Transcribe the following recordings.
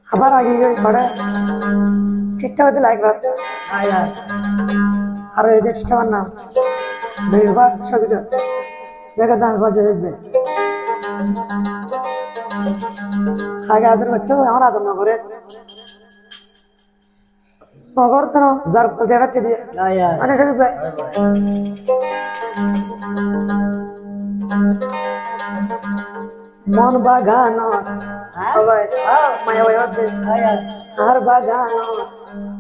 আবার আগে গিয়ে ঘরে ঠিকঠাক হতে লাগবে আর এই যে ঠিকঠাক নাম বেরবা সবকিছু দেখে দাম বাজে উঠবে আগে আদর করতে আমার আদর নগরের নগর তো যার দেখাচ্ছে দিয়ে অনেক উঠবে মন বাগান আর বাগান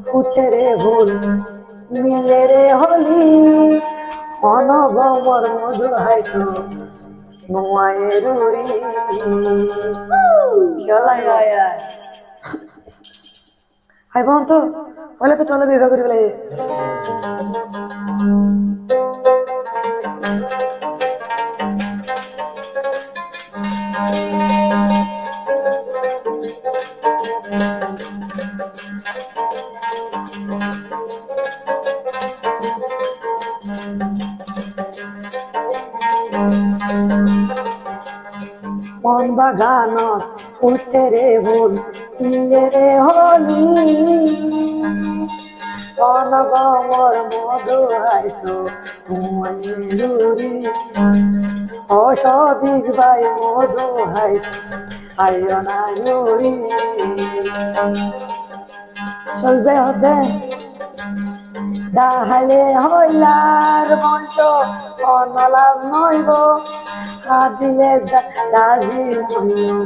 ফুটে রে ভুল মিলে রে হলি অনবমর মধু হয়তো নোয়ায়ের উড়ি আই বোন তো বলে তো চলো বিবাহ করি বলে মন বাগান ফুটে রে ভুল মিলে রে হলি অনবমর মধু হয়তো রুরি অসবিক বাই মধু হয়তো আইও না রুরি চলবে হতে ডাহালে হইলার মঞ্চ অনলাভ নইব হাত দিলে রাজি নইম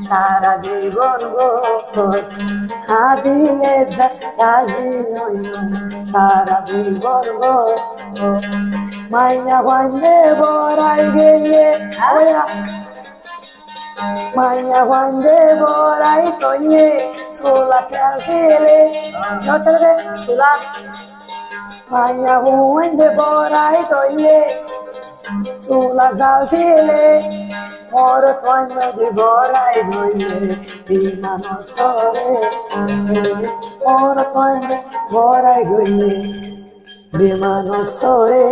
সারা জীবন গো হাত দিলে রাজি নইম সারা জীবন গো মাইয়া ভাঙ্গে বড়াই গেলে মাইয়া ভাঙ্গে বড়াই কইয়ে সোলা খেল খেলে সোলা মাইয়া ভাঙ্গে বড়াই কইয়ে সোলা জাল খেলে মোর কন্যা বড়াই গইলে বিমান সরে মোর কন্যা বড়াই গইলে বিমান সরে